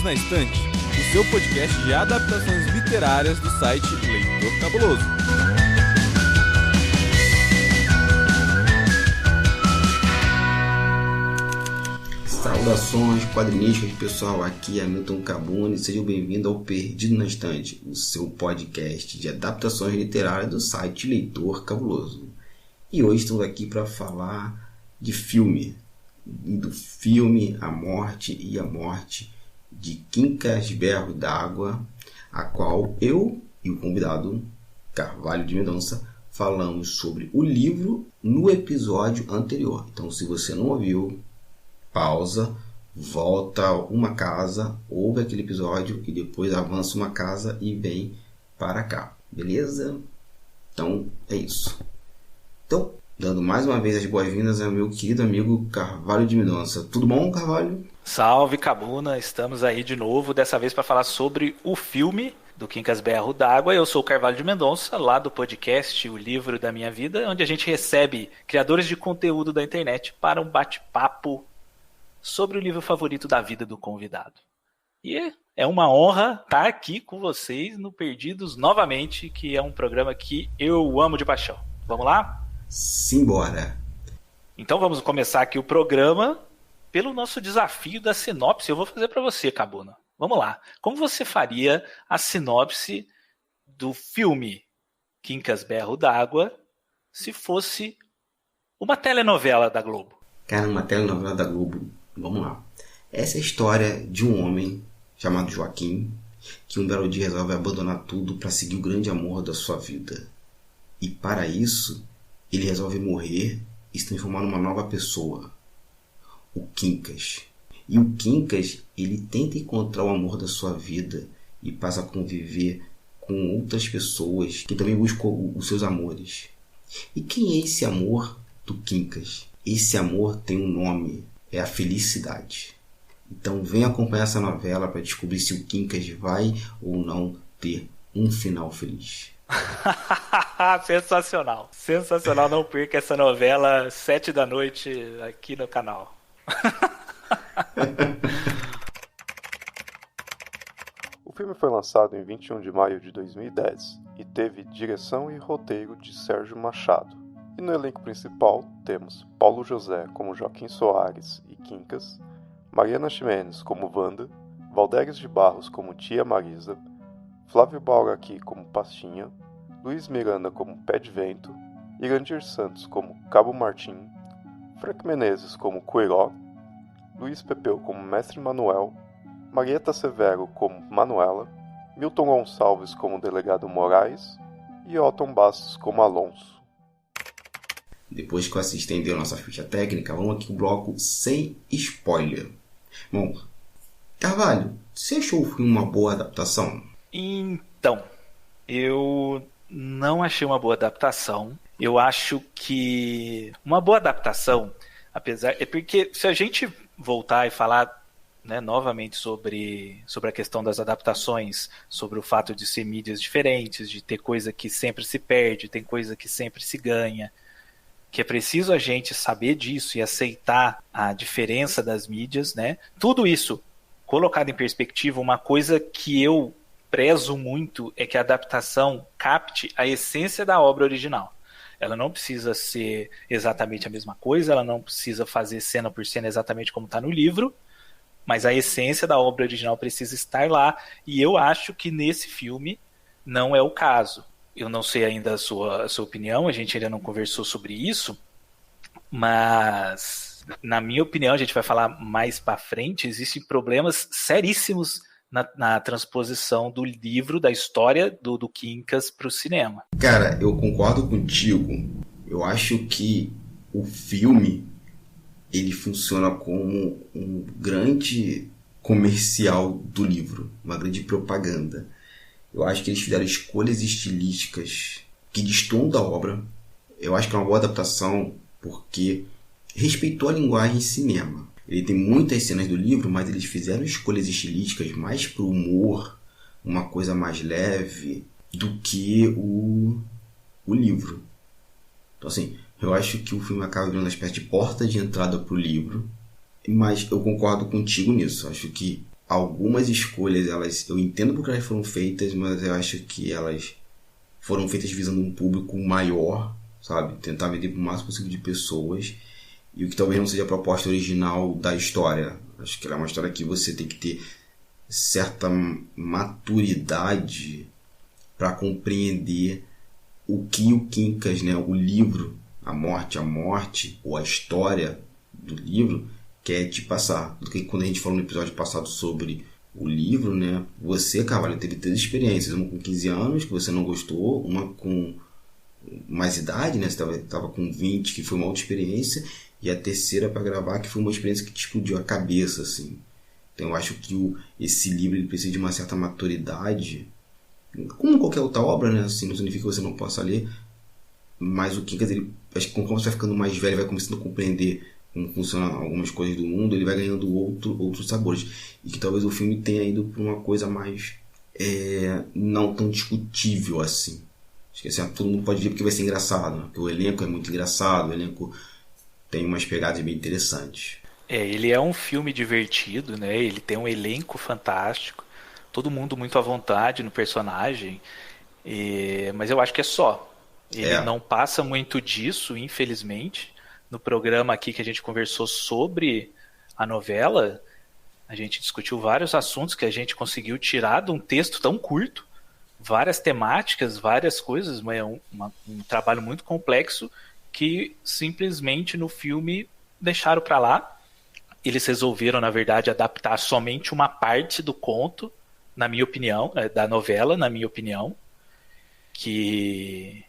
Perdidos na Estante, o seu podcast de adaptações literárias do site Leitor Cabuloso. Saudações quadrinísticas, pessoal, aqui é Milton Cabuni, sejam bem-vindos ao Perdido na Estante, o seu podcast de adaptações literárias do site Leitor Cabuloso. E hoje estamos aqui para falar de filme, e do filme A Morte e a Morte de Quincas Berro d'Água, a qual eu e o convidado Carvalho de Mendonça falamos sobre o livro no episódio anterior. Então, se você não ouviu, pausa, volta uma casa, ouve aquele episódio e depois avança uma casa e vem para cá, beleza? Então, é isso. Então, dando mais uma vez as boas-vindas ao meu querido amigo Carvalho de Mendonça. Tudo bom, Carvalho? Salve, Cabuna! Estamos aí de novo, dessa vez para falar sobre o filme do Quincas Berro d'Água. Eu sou o Carvalho de Mendonça, lá do podcast O Livro da Minha Vida, onde a gente recebe criadores de conteúdo da internet para um bate-papo sobre o livro favorito da vida do convidado. E é uma honra estar aqui com vocês no Perdidos novamente, que é um programa que eu amo de paixão. Vamos lá? Simbora! Então vamos começar aqui o programa pelo nosso desafio da sinopse. Eu vou fazer para você, Cabuna. Vamos lá. Como você faria a sinopse do filme Quincas Berro d'Água se fosse uma telenovela da Globo? Cara, uma telenovela da Globo. Vamos lá. Essa é a história de um homem chamado Joaquim, que um belo dia resolve abandonar tudo para seguir o grande amor da sua vida. E para isso, ele resolve morrer e se transformar numa nova pessoa, o Quincas. E o Quincas, ele tenta encontrar o amor da sua vida e passa a conviver com outras pessoas que também buscam os seus amores. E quem é esse amor do Quincas? Esse amor tem um nome, é a felicidade. Então vem acompanhar essa novela para descobrir se o Quincas vai ou não ter um final feliz. Sensacional. Sensacional, não perca essa novela 7 da noite aqui no canal. O filme foi lançado em 21 de maio de 2010 e teve direção e roteiro de Sérgio Machado. E no elenco principal temos Paulo José como Joaquim Soares e Quincas, Mariana Ximenes como Wanda, Valdéres de Barros como Tia Marisa, Flávio Bauraqui como Pastinha, Luiz Miranda como Pé de Vento, Irandir Santos como Cabo Martim, Frank Menezes como Coelho, Luiz Pepeu como Mestre Manuel, Marieta Severo como Manuela, Milton Gonçalves como Delegado Moraes e Otton Bastos como Alonso. Depois que você estendeu nossa ficha técnica, vamos aqui pro bloco sem spoiler. Bom, Carvalho, você achou o filme uma boa adaptação? Então, eu não achei uma boa adaptação. Eu acho que uma boa adaptação, é porque se a gente voltar e falar, né, novamente sobre a questão das adaptações, sobre o fato de ser mídias diferentes, de ter coisa que sempre se perde, tem coisa que sempre se ganha, que é preciso a gente saber disso e aceitar a diferença das mídias, né? Tudo isso colocado em perspectiva, uma coisa que eu prezo muito é que a adaptação capte a essência da obra original. Ela não precisa ser exatamente a mesma coisa, ela não precisa fazer cena por cena exatamente como está no livro, mas a essência da obra original precisa estar lá, e eu acho que nesse filme não é o caso. Eu não sei ainda a sua opinião, a gente ainda não conversou sobre isso, mas na minha opinião, a gente vai falar mais para frente, existem problemas seríssimos na transposição do livro, da história do Quincas para o cinema. Cara, eu concordo contigo. Eu acho que o filme ele funciona como um grande comercial do livro, uma grande propaganda. Eu acho que eles fizeram escolhas estilísticas que destoam da obra. Eu acho que é uma boa adaptação porque respeitou a linguagem cinema. Ele tem muitas cenas do livro, mas eles fizeram escolhas estilísticas mais para o humor, uma coisa mais leve, do que o livro. Então, assim, eu acho que o filme acaba virando uma espécie de porta de entrada para o livro, mas eu concordo contigo nisso. Eu acho que algumas escolhas, eu entendo porque elas foram feitas, mas eu acho que elas foram feitas visando um público maior, sabe? Tentar vender para o máximo possível de pessoas, e o que talvez não seja a proposta original da história. Acho que ela é uma história que você tem que ter certa maturidade para compreender o que o Quincas, né, o livro, a morte, ou a história do livro, quer te passar. Porque quando a gente falou no episódio passado sobre o livro, né, você, Carvalho, teve 3 experiências. Uma com 15 anos, que você não gostou, uma com mais idade, né, você estava com 20, que foi uma outra experiência, e a terceira para gravar, que foi uma experiência que te explodiu a cabeça, assim. Então eu acho que esse livro ele precisa de uma certa maturidade, como qualquer outra obra, né, assim, não significa que você não possa ler, mas o Quincas, ele, acho que conforme você vai ficando mais velho, vai começando a compreender como funcionam algumas coisas do mundo, ele vai ganhando outros sabores. E que talvez o filme tenha ido para uma coisa mais não tão discutível assim. Acho que assim, todo mundo pode ver porque vai ser engraçado, né? Porque o elenco é muito engraçado, o elenco tem umas pegadas bem interessantes. Ele é um filme divertido, né? Ele tem um elenco fantástico, todo mundo muito à vontade no personagem, mas eu acho que é só. Ele não passa muito disso, infelizmente. No programa aqui que a gente conversou sobre a novela, a gente discutiu vários assuntos que a gente conseguiu tirar de um texto tão curto, várias temáticas, várias coisas, mas é um trabalho muito complexo que simplesmente no filme deixaram para lá. Eles resolveram, na verdade, adaptar somente uma parte do conto, na minha opinião, da novela, na minha opinião, que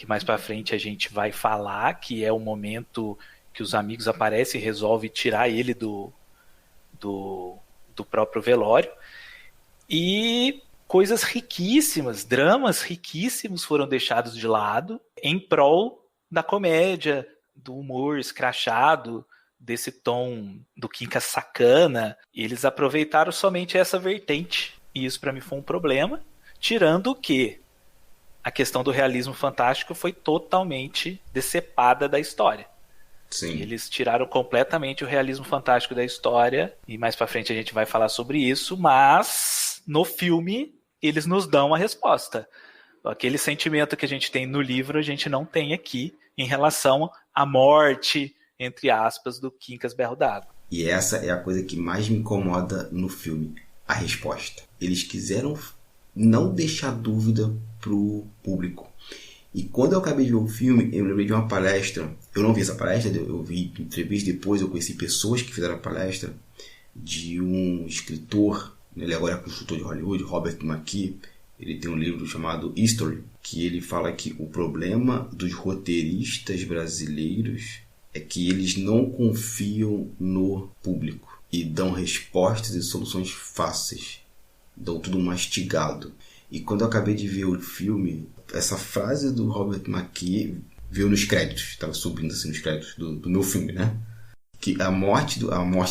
mais pra frente a gente vai falar, que é o momento que os amigos aparecem e resolvem tirar ele do próprio velório. E coisas riquíssimas, dramas riquíssimos foram deixados de lado em prol da comédia, do humor escrachado, desse tom do Quincas sacana. E eles aproveitaram somente essa vertente. E isso pra mim foi um problema, tirando que a questão do realismo fantástico foi totalmente decepada da história. Sim. Eles tiraram completamente o realismo fantástico da história, e mais pra frente a gente vai falar sobre isso, mas no filme eles nos dão a resposta. Aquele sentimento que a gente tem no livro, a gente não tem aqui em relação à morte, entre aspas, do Quincas Berro d'Água. E essa é a coisa que mais me incomoda no filme, a resposta. Eles quiseram não deixar dúvida pro público. E quando eu acabei de ver o filme, eu me lembrei de uma palestra. Eu não vi essa palestra, eu vi entrevista depois, eu conheci pessoas que fizeram a palestra de um escritor, ele agora é construtor de Hollywood, Robert McKee. Ele tem um livro chamado History, que ele fala que o problema dos roteiristas brasileiros é que eles não confiam no público e dão respostas e soluções fáceis, dão tudo mastigado. E quando eu acabei de ver o filme, essa frase do Robert McKee veio nos créditos, estava subindo assim nos créditos do meu filme, né? Que a morte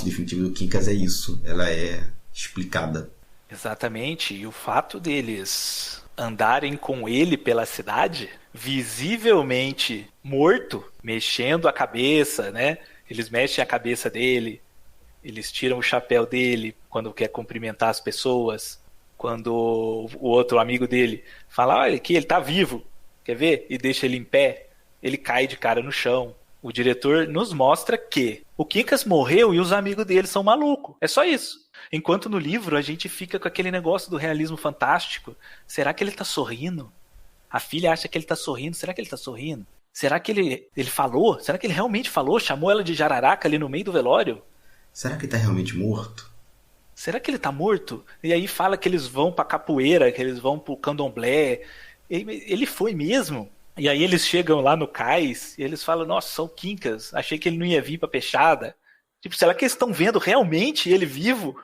definitiva do Quincas é isso, ela é explicada. Exatamente, e o fato deles andarem com ele pela cidade, visivelmente morto, mexendo a cabeça, né? Eles mexem a cabeça dele, eles tiram o chapéu dele quando quer cumprimentar as pessoas. Quando o outro amigo dele fala, olha aqui, ele tá vivo, quer ver? E deixa ele em pé, ele cai de cara no chão. O diretor nos mostra que o Quincas morreu e os amigos dele são malucos. É só isso. Enquanto no livro a gente fica com aquele negócio do realismo fantástico. Será que ele tá sorrindo? A filha acha que ele tá sorrindo. Será que ele tá sorrindo? Será que ele falou? Será que ele realmente falou? Chamou ela de jararaca ali no meio do velório? Será que ele tá realmente morto? Será que ele tá morto? E aí fala que eles vão pra capoeira, que eles vão pro candomblé. Ele foi mesmo? E aí eles chegam lá no cais e eles falam, nossa, são Quincas, achei que ele não ia vir pra Peixada. Tipo, será que eles estão vendo realmente ele vivo?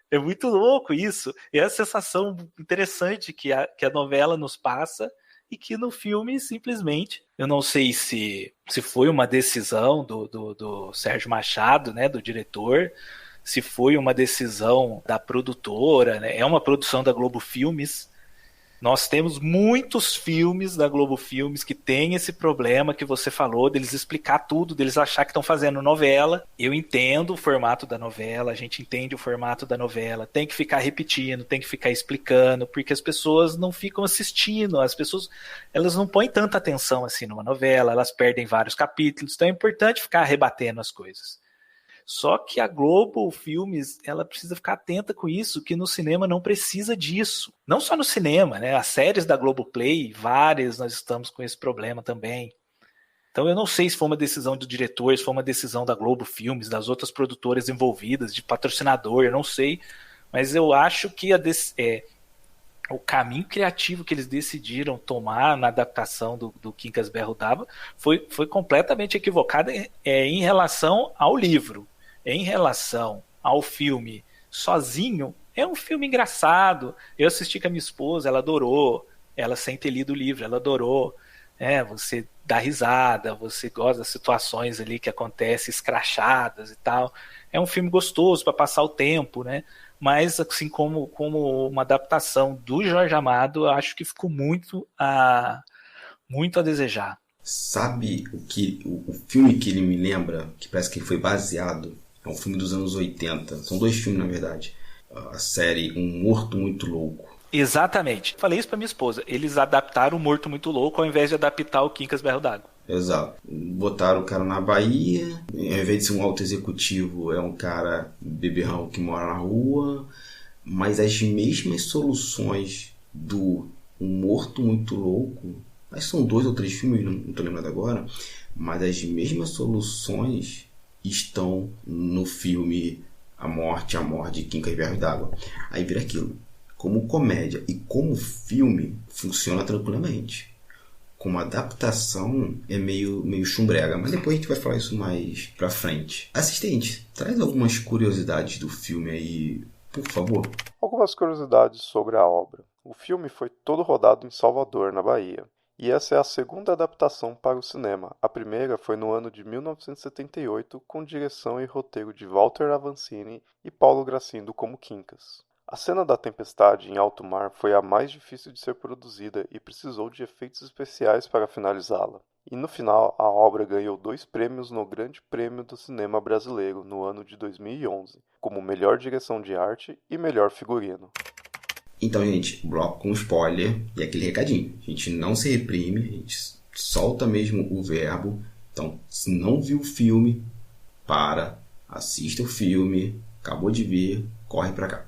É muito louco isso. E é a sensação interessante que a novela nos passa e que no filme simplesmente, eu não sei se foi uma decisão do Sérgio Machado, né, do diretor, se foi uma decisão da produtora, né? É uma produção da Globo Filmes, Nós temos muitos filmes da Globo Filmes que tem esse problema que você falou, deles explicar tudo, deles achar que estão fazendo novela. Eu entendo o formato da novela, a gente entende o formato da novela, tem que ficar repetindo, tem que ficar explicando, porque as pessoas não ficam assistindo, as pessoas elas não põem tanta atenção assim numa novela, elas perdem vários capítulos, então é importante ficar rebatendo as coisas. Só que a Globo Filmes, ela precisa ficar atenta com isso, que no cinema não precisa disso. Não só no cinema, né? As séries da Globoplay, várias, nós estamos com esse problema também. Então eu não sei se foi uma decisão do diretor, se foi uma decisão da Globo Filmes, das outras produtoras envolvidas, de patrocinador, eu não sei. Mas eu acho que o caminho criativo que eles decidiram tomar na adaptação do Quincas Berro d'Água foi completamente equivocado em relação ao livro. Em relação ao filme sozinho, é um filme engraçado. Eu assisti com a minha esposa, ela adorou. Ela, sem ter lido o livro, ela adorou. Você dá risada, você gosta das situações ali que acontecem escrachadas e tal. É um filme gostoso para passar o tempo, né? Mas, assim, como uma adaptação do Jorge Amado, eu acho que ficou muito a desejar. Sabe o filme que ele me lembra, que parece que foi baseado, é um filme dos anos 80. São 2 filmes, na verdade. A série Um Morto Muito Louco. Exatamente. Falei isso pra minha esposa. Eles adaptaram o Morto Muito Louco ao invés de adaptar o Quincas Berro d'Água. Exato. Botaram o cara na Bahia, ao invés de ser um alto executivo, é um cara beberrão que mora na rua, mas as mesmas soluções do Um Morto Muito Louco, acho que são 2 ou 3 filmes, não tô lembrando agora, mas as mesmas soluções estão no filme A Morte de Quincas Berro d'Água. Aí vira aquilo. Como comédia e como filme, funciona tranquilamente. Como adaptação, é meio chumbrega. Mas depois a gente vai falar isso mais pra frente. Assistente, traz algumas curiosidades do filme aí, por favor. Algumas curiosidades sobre a obra. O filme foi todo rodado em Salvador, na Bahia. E essa é a segunda adaptação para o cinema. A primeira foi no ano de 1978, com direção e roteiro de Walter Avancini e Paulo Gracindo como Quincas. A cena da tempestade em alto mar foi a mais difícil de ser produzida e precisou de efeitos especiais para finalizá-la. E no final, a obra ganhou 2 prêmios no Grande Prêmio do Cinema Brasileiro no ano de 2011, como melhor direção de arte e melhor figurino. Então, gente, bloco com spoiler e aquele recadinho. A gente não se reprime, a gente solta mesmo o verbo. Então, se não viu o filme, assista o filme, acabou de ver, corre pra cá.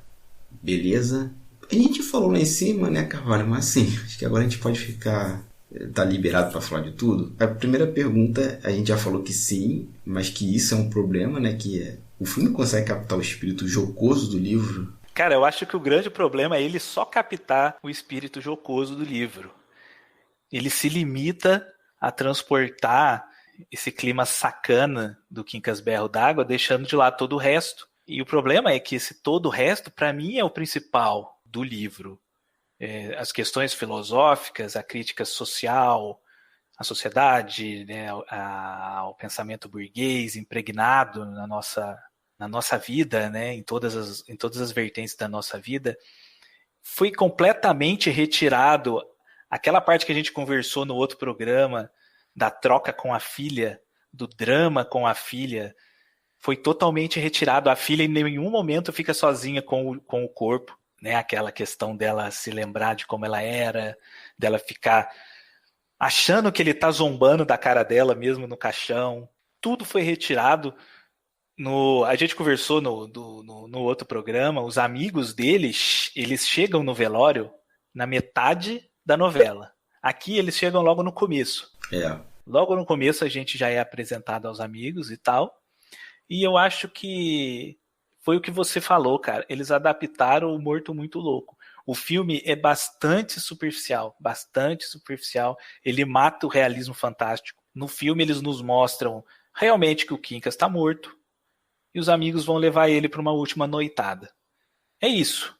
Beleza? A gente falou lá em cima, né, Carvalho? Mas assim, acho que agora a gente pode tá liberado para falar de tudo. A primeira pergunta, a gente já falou que sim, mas que isso é um problema, né? Que o filme consegue captar o espírito jocoso do livro. Cara, eu acho que o grande problema é ele só captar o espírito jocoso do livro. Ele se limita a transportar esse clima sacana do Quincas Berro d'Água, deixando de lado todo o resto. E o problema é que esse todo o resto, para mim, é o principal do livro. As questões filosóficas, a crítica social, a sociedade, né, o pensamento burguês impregnado na nossa vida, né, em todas as vertentes da nossa vida, foi completamente retirado. Aquela parte que a gente conversou no outro programa, da troca com a filha, do drama com a filha, foi totalmente retirado. A filha em nenhum momento fica sozinha com o corpo, né? Aquela questão dela se lembrar de como ela era, dela ficar achando que ele está zombando da cara dela mesmo no caixão. Tudo foi retirado. A gente conversou no outro programa, os amigos deles, eles chegam no velório na metade da novela. Aqui eles chegam logo no começo. Logo no começo a gente já é apresentado aos amigos e tal. E eu acho que foi o que você falou, cara. Eles adaptaram o Morto Muito Louco. O filme é bastante superficial. Ele mata o realismo fantástico. No filme eles nos mostram realmente que o Quincas está morto. E os amigos vão levar ele para uma última noitada. É isso.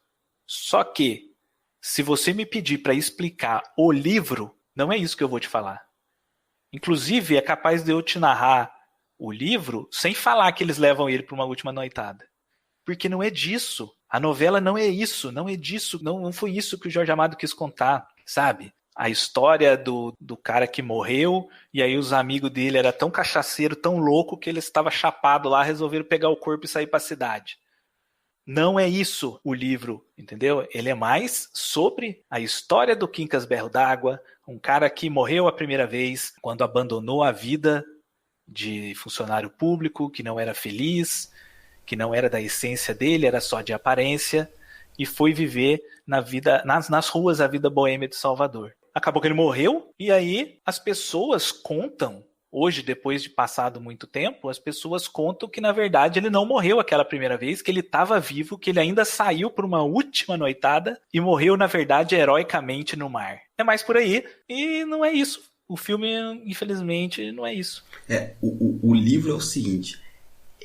Só que, se você me pedir para explicar o livro, não é isso que eu vou te falar. Inclusive, é capaz de eu te narrar o livro sem falar que eles levam ele para uma última noitada. Porque não é disso. A novela não é isso, não é disso, não foi isso que o Jorge Amado quis contar, sabe? A história do cara que morreu, e aí os amigos dele eram tão cachaceiro, tão louco, que ele estava chapado lá, resolveram pegar o corpo e sair pra cidade. Não é isso o livro, entendeu? Ele é mais sobre a história do Quincas Berro d'Água, um cara que morreu a primeira vez quando abandonou a vida de funcionário público, que não era feliz, que não era da essência dele, era só de aparência, e foi viver nas ruas a vida boêmia de Salvador. Acabou que ele morreu, e aí as pessoas contam, hoje, depois de passado muito tempo, as pessoas contam que, na verdade, ele não morreu aquela primeira vez, que ele estava vivo, que ele ainda saiu por uma última noitada e morreu, na verdade, heroicamente no mar. É mais por aí, e não é isso. O filme, infelizmente, não é isso. O livro é o seguinte,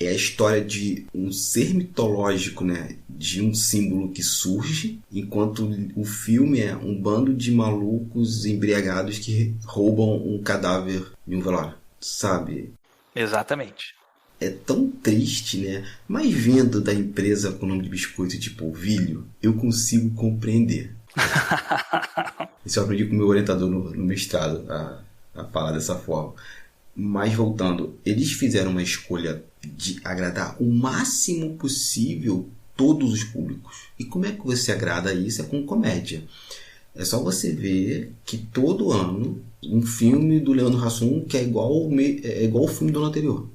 é a história de um ser mitológico, né, de um símbolo que surge, enquanto o filme é um bando de malucos embriagados que roubam um cadáver de um velório, sabe? Exatamente. É tão triste, né? Mas vendo da empresa com o nome de biscoito tipo Polvilho, eu consigo compreender. Isso eu aprendi com o meu orientador no mestrado, a falar dessa forma. Mas voltando, eles fizeram uma escolha de agradar o máximo possível todos os públicos. E como é que você agrada isso? É com comédia. É só você ver que todo ano um filme do Leandro Hassum que é igual o filme do ano anterior.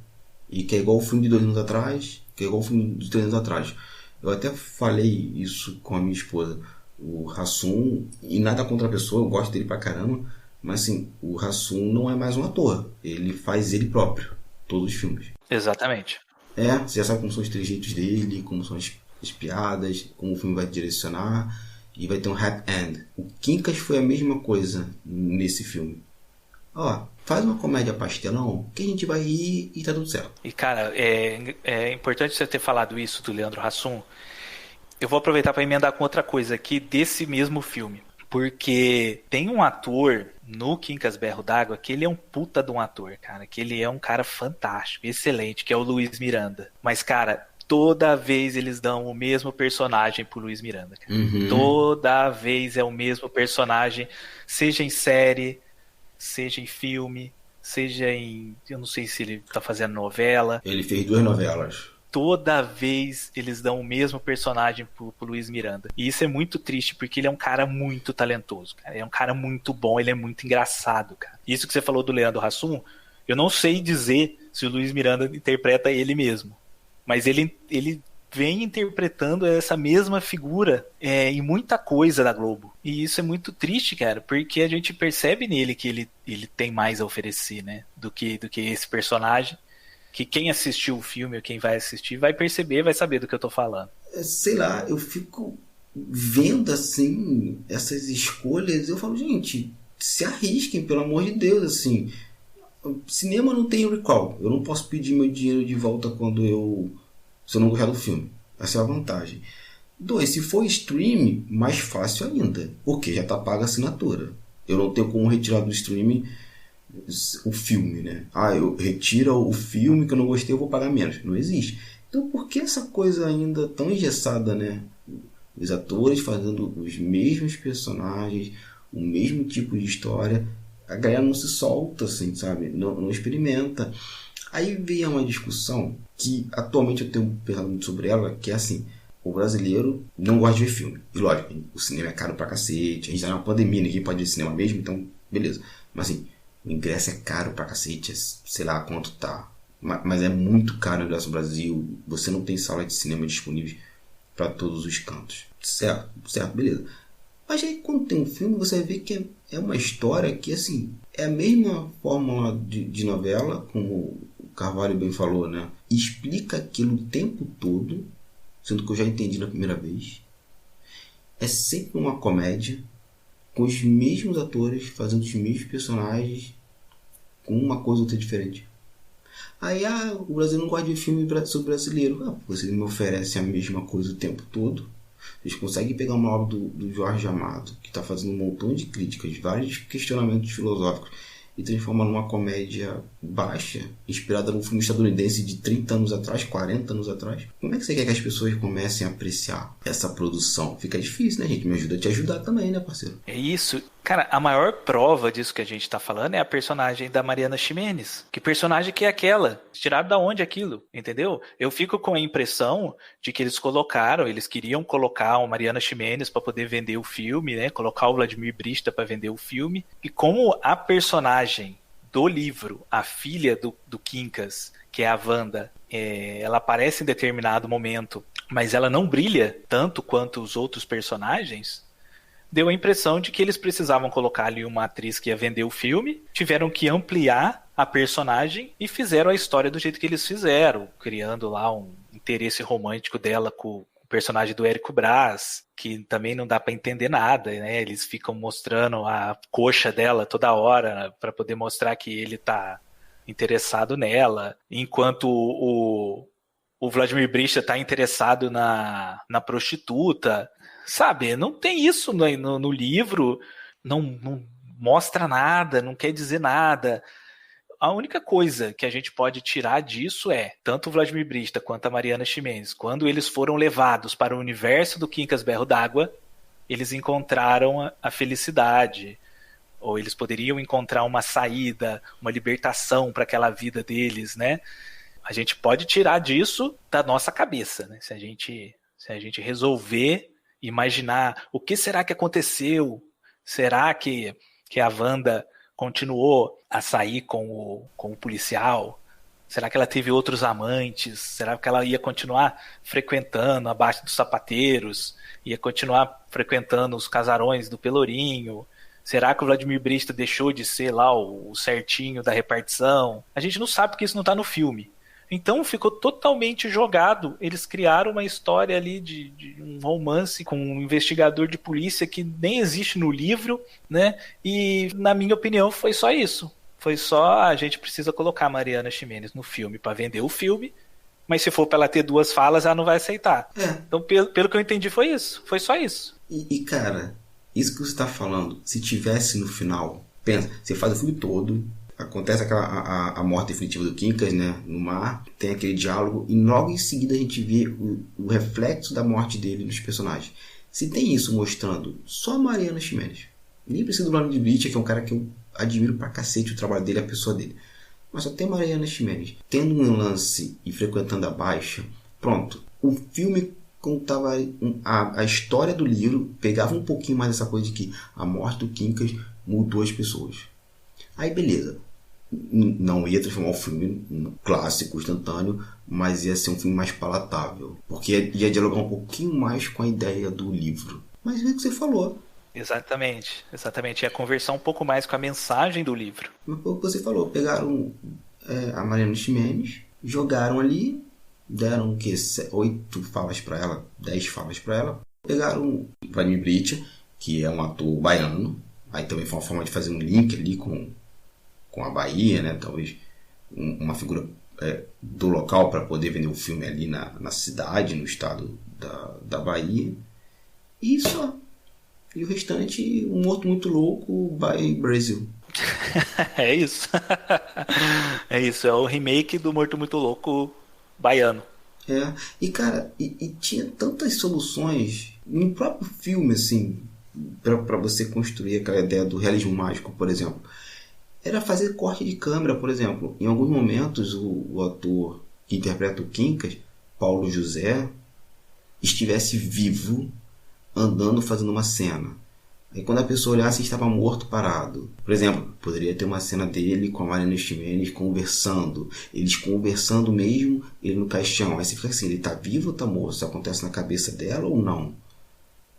E que é igual o filme de 2 anos atrás, que é igual o filme de 3 anos atrás. Eu até falei isso com a minha esposa. O Hassum, e nada contra a pessoa, eu gosto dele pra caramba, mas assim, o Hassum não é mais um ator. Ele faz ele próprio, todos os filmes. Exatamente. Você já sabe como são os trejeitos dele, como são as piadas, como o filme vai direcionar, e vai ter um happy end. O Quincas foi a mesma coisa nesse filme. Faz uma comédia pastelão que a gente vai rir e tá tudo certo. E cara, é importante você ter falado isso do Leandro Hassum. Eu vou aproveitar para emendar com outra coisa aqui desse mesmo filme. Porque tem um ator no Quincas Berro d'Água que ele é um puta de um ator, cara. Que ele é um cara fantástico, excelente, que é o Luiz Miranda. Mas, cara, toda vez eles dão o mesmo personagem pro Luiz Miranda, cara. Uhum. Toda vez é o mesmo personagem, seja em série, seja em filme, seja em... Eu não sei se ele tá fazendo novela. Ele fez 2 novelas. Toda vez eles dão o mesmo personagem pro Luiz Miranda. E isso é muito triste, porque ele é um cara muito talentoso, cara. Ele é um cara muito bom, ele é muito engraçado, cara. Isso que você falou do Leandro Hassum, eu não sei dizer se o Luiz Miranda interpreta ele mesmo. Mas ele vem interpretando essa mesma figura em muita coisa da Globo. E isso é muito triste, cara, porque a gente percebe nele que ele tem mais a oferecer, né? Do que esse personagem. Que quem assistiu o filme ou quem vai assistir vai perceber, vai saber do que eu tô falando. Sei lá, eu fico vendo assim essas escolhas, eu falo, gente, se arrisquem, pelo amor de Deus, assim. Cinema não tem recall. Eu não posso pedir meu dinheiro de volta se eu não gostar do filme. Essa é a vantagem. 2, se for stream, mais fácil ainda, porque já tá paga a assinatura. Eu não tenho como retirar do streaming o filme, né? Eu retiro o filme que eu não gostei, eu vou pagar menos. Não existe. Então por que essa coisa ainda tão engessada, né? Os atores fazendo os mesmos personagens, o mesmo tipo de história, a galera não se solta, assim, sabe? Não experimenta. Aí vem uma discussão que atualmente eu tenho pensado muito sobre ela, que é assim, o brasileiro não gosta de ver filme. E lógico, o cinema é caro pra cacete, a gente tá numa pandemia, ninguém pode ver cinema mesmo, então beleza. Mas assim, o ingresso é caro pra cacete, sei lá quanto tá. Mas é muito caro o ingresso no Brasil. Você não tem sala de cinema disponível para todos os cantos. Certo, beleza. Mas aí quando tem um filme, você vê que é uma história que, assim, é a mesma fórmula de novela, como o Carvalho bem falou, né? Explica aquilo o tempo todo, sendo que eu já entendi na primeira vez. É sempre uma comédia, com os mesmos atores, fazendo os mesmos personagens, com uma coisa ou outra diferente. Aí, o Brasil não gosta de filme sobre brasileiro. Você me oferece a mesma coisa o tempo todo. Vocês conseguem pegar uma obra do Jorge Amado, que está fazendo um montão de críticas, vários questionamentos filosóficos, e transforma numa comédia baixa, inspirada num filme estadunidense de 30 anos atrás, 40 anos atrás. Como é que você quer que as pessoas comecem a apreciar essa produção? Fica difícil, né, gente? Me ajuda a te ajudar também, né, parceiro? É isso. Cara, a maior prova disso que a gente tá falando é a personagem da Mariana Ximenes. Que personagem que é aquela? Tiraram da onde aquilo? Entendeu? Eu fico com a impressão de que eles queriam colocar uma Mariana Ximenes para poder vender o filme, né? Colocar o Vladimir Brista para vender o filme. E como a personagem do livro, a filha do Quincas, que é a Wanda, ela aparece em determinado momento, mas ela não brilha tanto quanto os outros personagens, deu a impressão de que eles precisavam colocar ali uma atriz que ia vender o filme, tiveram que ampliar a personagem e fizeram a história do jeito que eles fizeram, criando lá um interesse romântico dela com o personagem do Érico Brás, que também não dá para entender nada, né? Eles ficam mostrando a coxa dela toda hora para poder mostrar que ele tá interessado nela, enquanto o Vladimir Brista tá interessado na prostituta. Sabe, não tem isso no livro, não mostra nada, não quer dizer nada. A única coisa que a gente pode tirar disso é, tanto o Vladimir Brista quanto a Mariana Ximenes, quando eles foram levados para o universo do Quincas Berro d'Água, eles encontraram a felicidade, ou eles poderiam encontrar uma saída, uma libertação para aquela vida deles, né? A gente pode tirar disso da nossa cabeça, né? Se a gente resolver imaginar o que será que aconteceu, será que a Wanda continuou a sair com o policial, será que ela teve outros amantes, será que ela ia continuar frequentando abaixo dos sapateiros, ia continuar frequentando os casarões do Pelourinho, será que o Vladimir Brista deixou de ser lá o certinho da repartição? A gente não sabe porque isso não está no filme. Então ficou totalmente jogado. Eles criaram uma história ali de um romance com um investigador de polícia que nem existe no livro, né? E, na minha opinião, foi só isso. Foi só a gente precisa colocar a Mariana Ximenes no filme para vender o filme, mas se for para ela ter 2 falas, ela não vai aceitar. Então, pelo que eu entendi, foi isso. Foi só isso. E cara, isso que você está falando, se tivesse no final, pensa, você faz o filme todo, acontece a morte definitiva do Quincas, né, no mar, tem aquele diálogo e logo em seguida a gente vê o reflexo da morte dele nos personagens. Se tem isso mostrando só a Mariana Ximenes, nem precisa do Vladimir Brista, que é um cara que eu admiro pra cacete o trabalho dele, a pessoa dele, mas só tem a Mariana Ximenes tendo um lance e frequentando a Baixa, pronto, o filme contava a história do livro, pegava um pouquinho mais essa coisa de que a morte do Quincas mudou as pessoas. Aí beleza, não ia transformar o filme num clássico instantâneo, mas ia ser um filme mais palatável, porque ia dialogar um pouquinho mais com a ideia do livro. Mas é o que você falou. Exatamente. Ia conversar um pouco mais com a mensagem do livro. Mas foi o que você falou, pegaram a Mariana Ximenes, jogaram ali, deram o quê? 8 falas para ela, 10 falas para ela. Pegaram o Vladimir Brista, que é um ator baiano, aí também foi uma forma de fazer um link ali com a Bahia, né? Talvez uma figura do local para poder vender o filme ali na cidade, no estado da Bahia. E só. E o restante, Um Morto Muito Louco by Brasil. É isso. É isso, é o remake do Morto Muito Louco baiano. E cara, e tinha tantas soluções no próprio filme, assim, para você construir aquela ideia do realismo mágico, por exemplo. Era fazer corte de câmera, por exemplo. Em alguns momentos, o ator que interpreta o Quincas, Paulo José, estivesse vivo, andando, fazendo uma cena. Aí quando a pessoa olhasse, estava morto, parado. Por exemplo, poderia ter uma cena dele com a Mariana Ximenes conversando. Eles conversando mesmo, ele no caixão. Aí você fica assim, ele está vivo ou está morto? Isso acontece na cabeça dela ou não?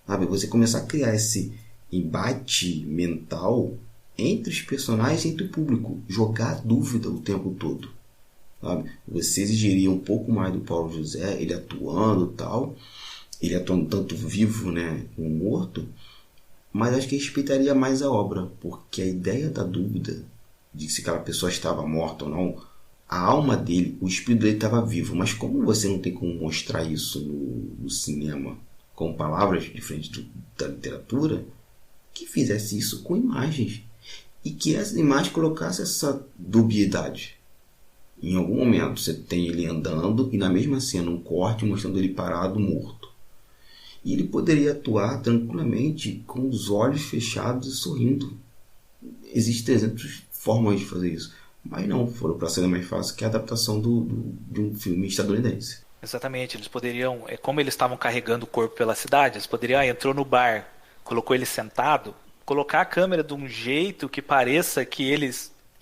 Sabe? Você começar a criar esse embate mental entre os personagens e entre o público. Jogar dúvida o tempo todo. Sabe? Você exigiria um pouco mais do Paulo José, ele atuando e tal. Ele atuando tanto vivo, né, como morto. Mas acho que respeitaria mais a obra, porque a ideia da dúvida de se aquela pessoa estava morta ou não, a alma dele, o espírito dele estava vivo. Mas como você não tem como mostrar isso no cinema com palavras diferentes da literatura, que fizesse isso com imagens. e que essa imagem colocasse essa dubiedade. Em algum momento você tem ele andando e na mesma cena um corte mostrando ele parado, morto. E ele poderia atuar tranquilamente com os olhos fechados e sorrindo. Existem 300 formas de fazer isso. Mas não, foram para a cena mais fácil, que é a adaptação de um filme estadunidense. Exatamente, eles poderiam, como eles estavam carregando o corpo pela cidade, eles poderiam, entrou no bar, colocou ele sentado, colocar a câmera de um jeito que pareça que ele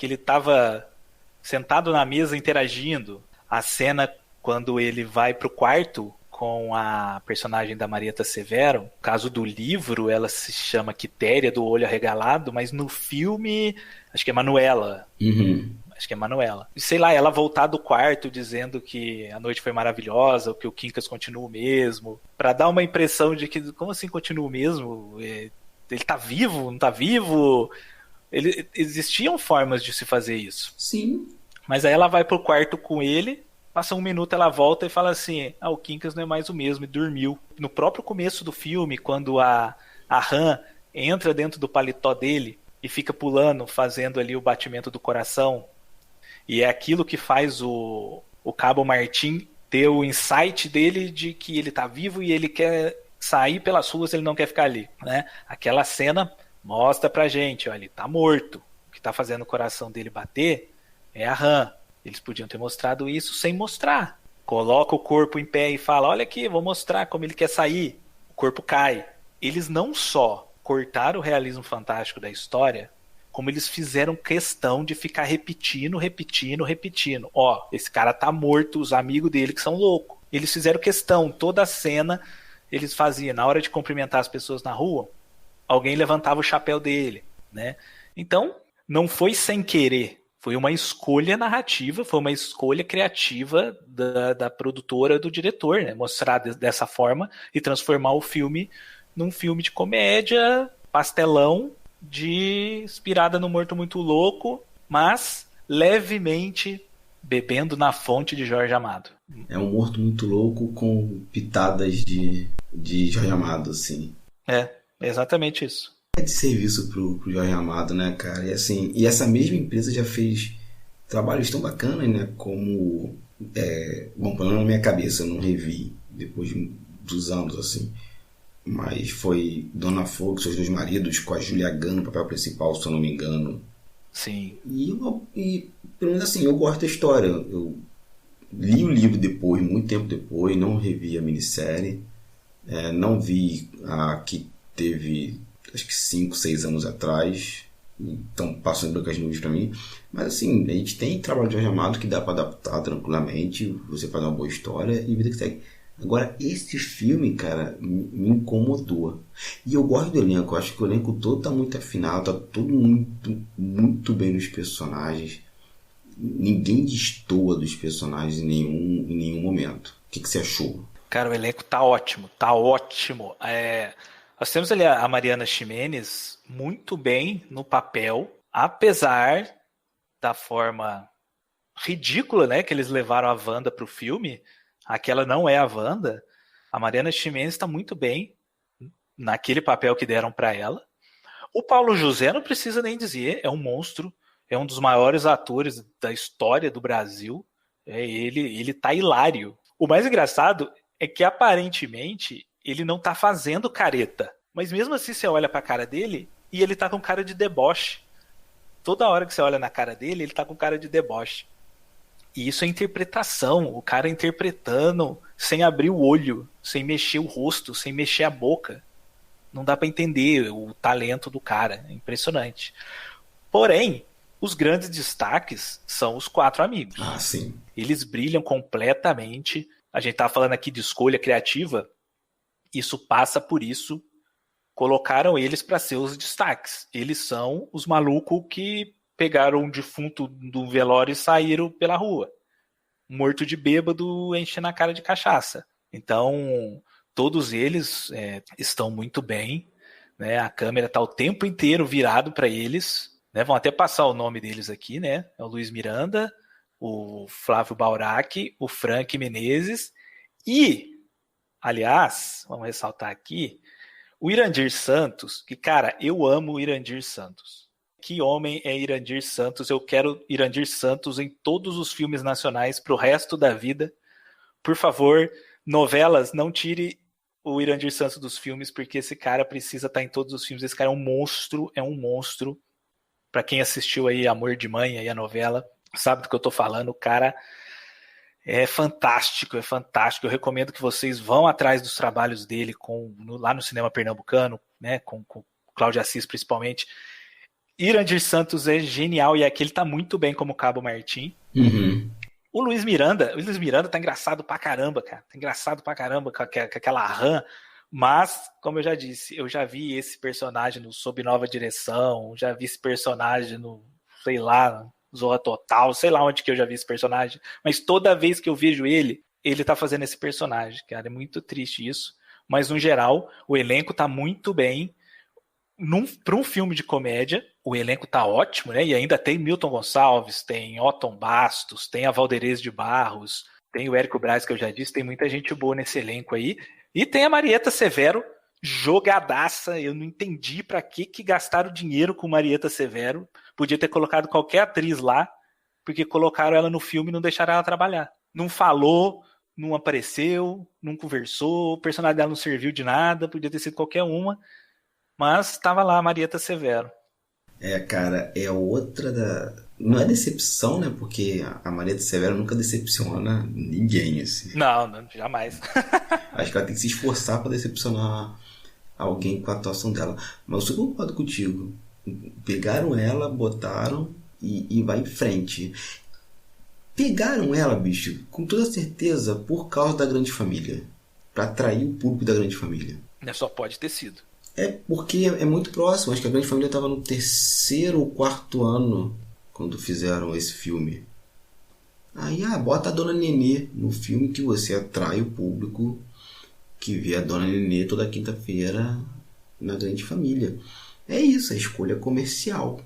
estava sentado na mesa interagindo. A cena quando ele vai pro quarto com a personagem da Marieta Severo, no caso do livro, ela se chama Quitéria, do olho arregalado, mas no filme, acho que é Manuela. Acho que é Manuela. E sei lá, ela voltar do quarto dizendo que a noite foi maravilhosa, ou que o Quincas continua o mesmo, pra dar uma impressão de que, como assim continua o mesmo? Ele tá vivo, não tá vivo? Existiam formas de se fazer isso. Sim. Mas aí ela vai pro quarto com ele, passa um minuto, ela volta e fala assim, o Quincas não é mais o mesmo, e dormiu. No próprio começo do filme, quando a Han entra dentro do paletó dele e fica pulando, fazendo ali o batimento do coração, e é aquilo que faz o Cabo Martim ter o insight dele de que ele tá vivo e ele quer sair pelas ruas, ele não quer ficar ali, né? Aquela cena mostra pra gente, ó, ele tá morto. O que tá fazendo o coração dele bater é a Han. Eles podiam ter mostrado isso sem mostrar. Coloca o corpo em pé e fala, olha aqui, vou mostrar como ele quer sair. O corpo cai. Eles não só cortaram o realismo fantástico da história, como eles fizeram questão de ficar repetindo. Ó, esse cara tá morto, os amigos dele que são loucos. Eles fizeram questão, toda a cena, eles faziam, na hora de cumprimentar as pessoas na rua, alguém levantava o chapéu dele, né? Então, não foi sem querer, foi uma escolha narrativa, foi uma escolha criativa da produtora, do diretor, né? Mostrar dessa forma e transformar o filme num filme de comédia, pastelão, inspirada no Morto Muito Louco, mas levemente bebendo na fonte de Jorge Amado. É um Morto Muito Louco com pitadas de Jorge Amado, assim. É exatamente isso. É de serviço pro Jorge Amado, né, cara? E assim, e essa mesma empresa já fez trabalhos tão bacanas, né? Como bom, pelo menos na minha cabeça, eu não revi depois dos anos, assim. Mas foi Dona Fogo, Seus Dois Maridos, com a Julia Gano no papel principal, se eu não me engano. Sim. E pelo menos assim, eu gosto da história. Eu li o livro depois, muito tempo depois, não revi a minissérie. Não vi a que teve, acho que 5, 6 anos atrás. Então passou em brancas nuvens pra mim. Mas assim, a gente tem trabalho de Jorge Amado que dá pra adaptar tranquilamente. Você faz uma boa história e vida que segue. Agora, esse filme, cara, me incomodou. E eu gosto do elenco. Eu acho que o elenco todo tá muito afinado. Tá todo muito bem nos personagens. Ninguém destoa dos personagens em nenhum momento. O que você achou? Cara, o elenco tá ótimo. Tá ótimo. Nós temos ali a Mariana Ximenes muito bem no papel. Apesar da forma ridícula, né, que eles levaram a Wanda pro filme. Aquela não é a Wanda. A Mariana Ximenes está muito bem naquele papel que deram para ela. O Paulo José não precisa nem dizer, é um monstro, é um dos maiores atores da história do Brasil. Ele tá hilário. O mais engraçado é que aparentemente ele não tá fazendo careta, mas mesmo assim você olha para a cara dele e ele tá com cara de deboche. Toda hora que você olha na cara dele, ele tá com cara de deboche. E isso é interpretação, o cara interpretando sem abrir o olho, sem mexer o rosto, sem mexer a boca. Não dá para entender o talento do cara, é impressionante. Porém, os grandes destaques são os 4 amigos. Ah, sim. Eles brilham completamente. A gente tá falando aqui de escolha criativa, isso passa por isso. Colocaram eles para ser os destaques. Eles são os malucos que pegaram um defunto do velório e saíram pela rua. Morto de bêbado, enchendo a cara de cachaça. Então, todos eles estão muito bem, né? A câmera está o tempo inteiro virado para eles, né? Vão até passar o nome deles aqui, né? É o Luiz Miranda, o Flávio Baurac, o Frank Menezes e, aliás, vamos ressaltar aqui, o Irandir Santos, que, cara, eu amo o Irandir Santos. que homem é Irandir Santos. Eu quero Irandir Santos em todos os filmes nacionais pro resto da vida. Por favor, novelas, não tire o Irandir Santos dos filmes, porque esse cara precisa estar em todos os filmes. Esse cara é um monstro. Pra quem assistiu aí Amor de Mãe, aí a novela, sabe do que eu tô falando. O cara é fantástico, é fantástico. Eu recomendo que vocês vão atrás dos trabalhos dele lá no cinema pernambucano, né, com Cláudio Assis principalmente. Irandir Santos é genial e aqui ele tá muito bem como Cabo Martim. Uhum. O Luiz Miranda tá engraçado pra caramba, cara. Tá engraçado pra caramba com aquela rã. Mas, como eu já disse, eu já vi esse personagem no Sob Nova Direção, já vi esse personagem no, sei lá, Zorra Total, sei lá onde que eu já vi esse personagem. Mas toda vez que eu vejo ele tá fazendo esse personagem, cara. É muito triste isso. Mas, no geral, o elenco tá muito bem. Para um filme de comédia, o elenco tá ótimo, né? E ainda tem Milton Gonçalves, tem Otton Bastos, tem a Valdерez de Barros, tem o Érico Braz, que eu já disse, tem muita gente boa nesse elenco aí. E tem a Marieta Severo, jogadaça. Eu não entendi pra que gastaram dinheiro com Marieta Severo. Podia ter colocado qualquer atriz lá, porque colocaram ela no filme e não deixaram ela trabalhar. Não falou, não apareceu, não conversou, o personagem dela não serviu de nada, podia ter sido qualquer uma. Mas estava lá a Marieta Severo. Cara, é outra da... Não é decepção, né? Porque a Marieta Severo nunca decepciona ninguém, assim. Não, jamais. Acho que ela tem que se esforçar para decepcionar alguém com a atuação dela. Mas eu concordo contigo. Pegaram ela, botaram e vai em frente. Pegaram ela, bicho, com toda certeza por causa da Grande Família. Para atrair o público da Grande Família. Só pode ter sido. É porque é muito próximo. Acho que a Grande Família estava no 3º ou 4º ano quando fizeram esse filme. Aí, bota a Dona Nenê no filme que você atrai o público que vê a Dona Nenê toda quinta-feira na Grande Família. É isso, a escolha comercial.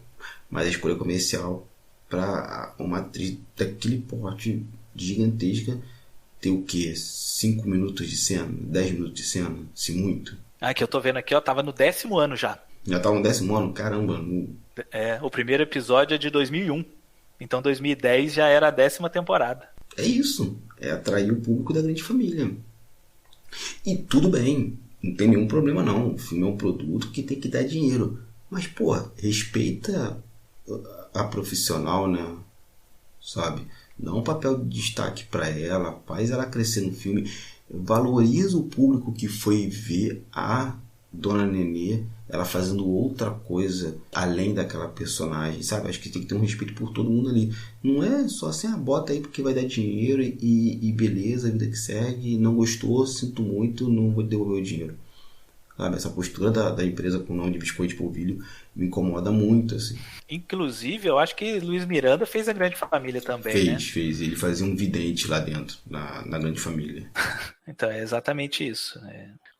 Mas a escolha comercial para uma atriz daquele porte gigantesca ter o quê? 5 minutos de cena? 10 minutos de cena? Se muito. Que eu tô vendo aqui, tava no 10º ano já. Já tava no 10º ano? Caramba. O primeiro episódio é de 2001. Então 2010 já era a 10ª temporada. É isso. É atrair o público da Grande Família. E tudo bem. Não tem nenhum problema não. O filme é um produto que tem que dar dinheiro. Mas, respeita a profissional, né? Sabe? Dá um papel de destaque para ela. Faz ela crescer no filme. Valoriza o público que foi ver a Dona Nenê, ela fazendo outra coisa além daquela personagem, sabe? Acho que tem que ter um respeito por todo mundo ali. Não é só assim, bota aí porque vai dar dinheiro e beleza, a vida que segue. Não gostou, sinto muito, não vou devolver o dinheiro. Sabe? Essa postura da empresa com o nome de Biscoito de Polvilho me incomoda muito, assim. Inclusive, eu acho que Luiz Miranda fez a Grande Família também, Fez. Ele fazia um vidente lá dentro, na Grande Família. Então, é exatamente isso.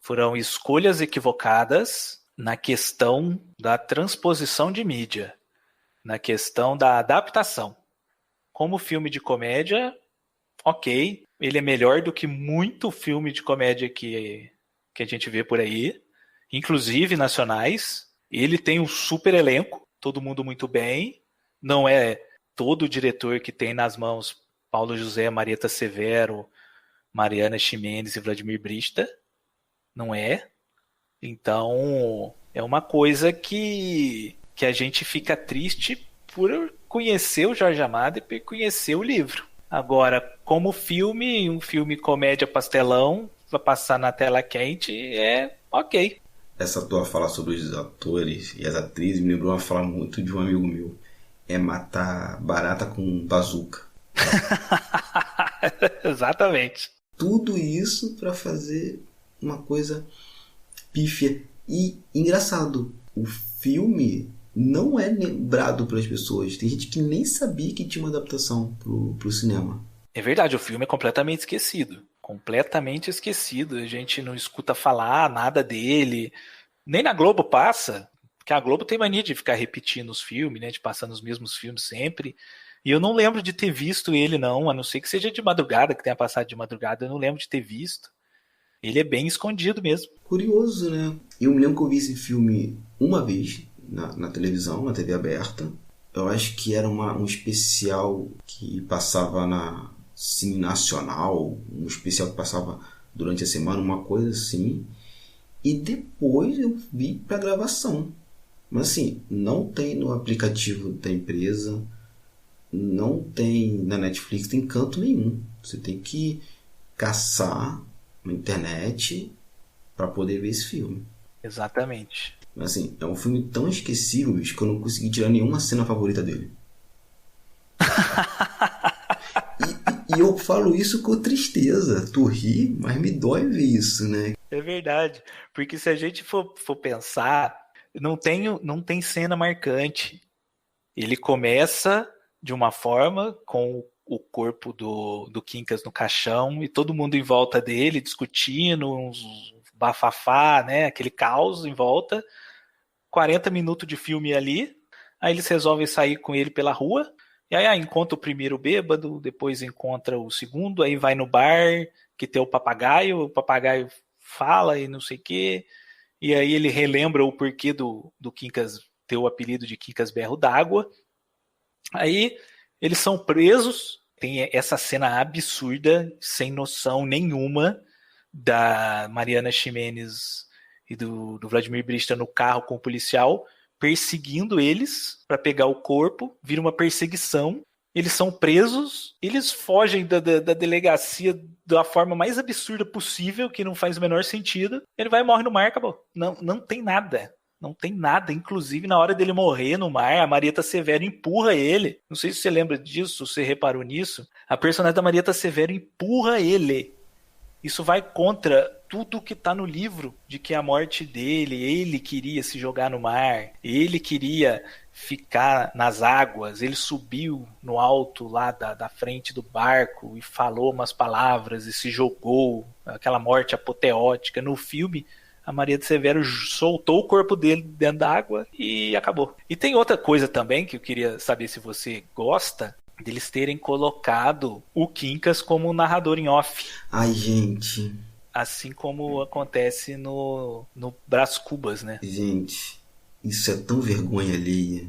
Foram escolhas equivocadas na questão da transposição de mídia, na questão da adaptação. Como filme de comédia, ok, ele é melhor do que muito filme de comédia que a gente vê por aí, inclusive nacionais. Ele tem um super elenco, todo mundo muito bem. Não é todo diretor que tem nas mãos Paulo José, Marieta Severo, Mariana Ximenes e Vladimir Brista. Não é. Então, é uma coisa que a gente fica triste por conhecer o Jorge Amado e por conhecer o livro. Agora, como filme, um filme comédia pastelão, vai passar na tela quente, é ok. Essa tua fala sobre os atores e as atrizes me lembrou uma fala muito de um amigo meu. É matar barata com bazuca. Exatamente. Tudo isso para fazer uma coisa pífia. E engraçado, o filme não é lembrado pelas pessoas. Tem gente que nem sabia que tinha uma adaptação pro cinema. É verdade, o filme é completamente esquecido. Completamente esquecido. A gente não escuta falar nada dele. Nem na Globo passa. Porque a Globo tem mania de ficar repetindo os filmes, né? De passar nos mesmos filmes sempre. E eu não lembro de ter visto ele, não. A não ser que seja de madrugada, que tenha passado de madrugada. Eu não lembro de ter visto. Ele é bem escondido mesmo. Curioso, né? Eu me lembro que eu vi esse filme uma vez, na televisão, na TV aberta. Eu acho que era um especial que passava na Cine Nacional, um especial que passava durante a semana, uma coisa assim. E depois eu vi pra gravação. Mas assim, não tem no aplicativo da empresa, não tem na Netflix, tem canto nenhum. Você tem que caçar na internet para poder ver esse filme. Exatamente. Mas assim, é um filme tão esquecível, bicho, que eu não consegui tirar nenhuma cena favorita dele. E eu falo isso com tristeza. Tu ri, mas me dói ver isso, né? É verdade. Porque se a gente for pensar, não tem cena marcante. Ele começa de uma forma com o corpo do Quincas no caixão e todo mundo em volta dele discutindo, uns bafafá, né? Aquele caos em volta. 40 minutos de filme ali. Aí eles resolvem sair com ele pela rua. E aí encontra o primeiro bêbado, depois encontra o segundo, aí vai no bar que tem o papagaio fala e não sei o quê. E aí ele relembra o porquê do Quincas ter o apelido de Quincas Berro d'Água. Aí eles são presos. Tem essa cena absurda, sem noção nenhuma, da Mariana Ximenes e do Vladimir Brista no carro com o policial, perseguindo eles para pegar o corpo, vira uma perseguição, eles são presos, eles fogem da delegacia da forma mais absurda possível, que não faz o menor sentido, ele vai e morre no mar, acabou. Não tem nada. Não tem nada. Inclusive, na hora dele morrer no mar, a Marieta Severo empurra ele. Não sei se você lembra disso, se você reparou nisso. A personagem da Marieta Severo empurra ele. Isso vai contra tudo que está no livro, de que a morte dele, ele queria se jogar no mar, ele queria ficar nas águas, ele subiu no alto lá da frente do barco e falou umas palavras e se jogou, aquela morte apoteótica. No filme, a Marieta Severo soltou o corpo dele dentro da água e acabou. E tem outra coisa também que eu queria saber se você gosta, deles terem colocado o Quincas como narrador em off. Ai, gente. Assim como acontece no Brás Cubas, né? Gente, isso é tão vergonha alheia.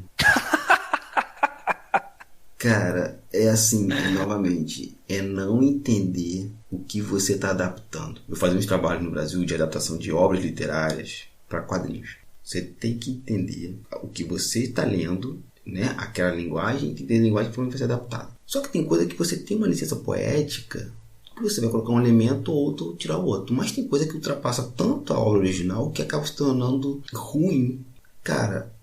Cara, é assim, novamente, é não entender o que você está adaptando. Eu fazia uns trabalhos no Brasil de adaptação de obras literárias para quadrinhos. Você tem que entender o que você está lendo, né? Aquela linguagem, que tem linguagem que vai ser adaptada. Só que tem coisa que você tem uma licença poética, que você vai colocar um elemento ou outro, tirar o outro. Mas tem coisa que ultrapassa tanto a obra original que acaba se tornando ruim. Cara,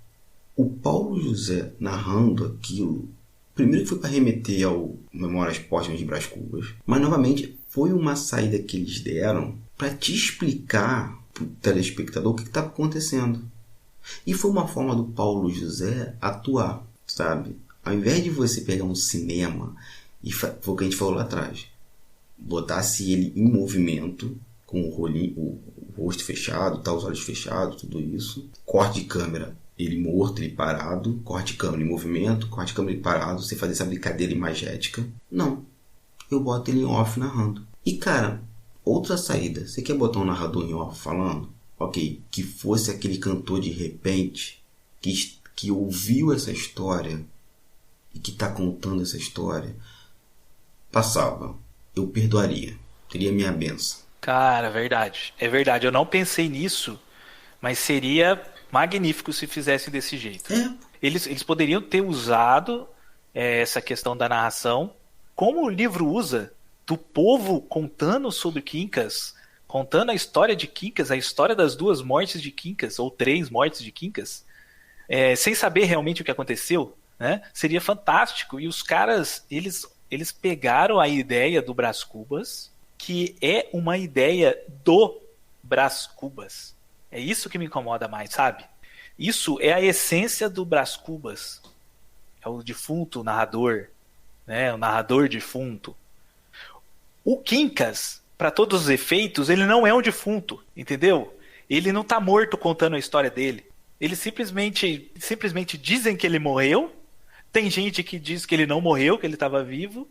o Paulo José narrando aquilo, primeiro que foi para remeter ao Memórias Póstumas de Brás Cubas, mas novamente foi uma saída que eles deram para te explicar para o telespectador o que estava acontecendo. E foi uma forma do Paulo José atuar, sabe? Ao invés de você pegar um cinema, e foi o que a gente falou lá atrás, botasse ele em movimento, com o rosto fechado, tá, os olhos fechados, tudo isso, corte de câmera, ele morto, ele parado, corte de câmera em movimento, corte de câmera ele parado, você fazer essa brincadeira imagética. Não, eu boto ele em off narrando. E cara, outra saída, você quer botar um narrador em off falando? Ok, que fosse aquele cantor de repente que ouviu essa história e que está contando essa história, passava, eu perdoaria, teria minha benção. Cara, verdade, é verdade, eu não pensei nisso, mas seria magnífico se fizesse desse jeito. Eles poderiam ter usado essa questão da narração, como o livro usa, do povo contando sobre Quincas, contando a história de Quincas, a história das 2 mortes de Quincas, ou 3 mortes de Quincas, sem saber realmente o que aconteceu, né? Seria fantástico. E os caras, eles pegaram a ideia do Brás Cubas, que é uma ideia do Brás Cubas. É isso que me incomoda mais, sabe? Isso é a essência do Brás Cubas. É o defunto narrador, né? O narrador defunto. O Quincas, para todos os efeitos, ele não é um defunto, entendeu? Ele não tá morto contando a história dele. Eles simplesmente dizem que ele morreu. Tem gente que diz que ele não morreu, que ele estava vivo.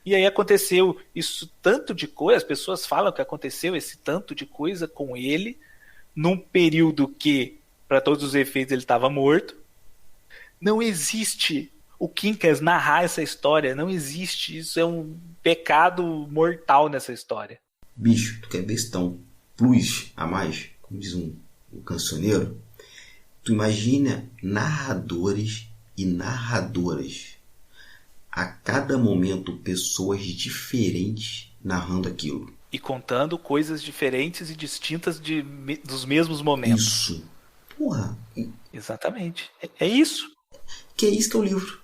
E aí aconteceu isso tanto de coisa, as pessoas falam que aconteceu esse tanto de coisa com ele, num período que para todos os efeitos ele estava morto. Não existe o Quincas narrar essa história, não existe. Isso é um pecado mortal nessa história. Bicho, tu quer bestão plus a mais, como diz o cancioneiro? Tu imagina narradores e narradoras. A cada momento, pessoas diferentes narrando aquilo. E contando coisas diferentes e distintas dos mesmos momentos. Isso. Porra. Exatamente. É isso. Que é isso que é o livro.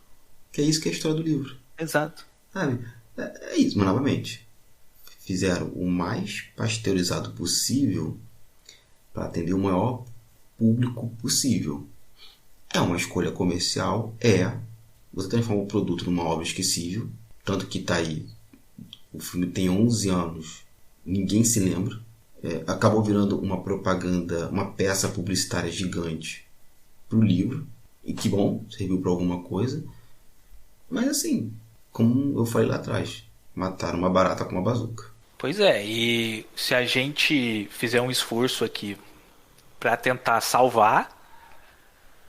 Que é isso que é a história do livro. Exato. Sabe? É isso, mas novamente. Fizeram o mais pasteurizado possível para atender o maior público possível. É uma escolha comercial, Você transforma o produto numa obra esquecível, tanto que tá aí, o filme tem 11 anos, ninguém se lembra, acabou virando uma propaganda, uma peça publicitária gigante pro livro, e que bom, serviu para alguma coisa, mas assim, como eu falei lá atrás, mataram uma barata com uma bazuca. Pois é, e se a gente fizer um esforço aqui para tentar salvar,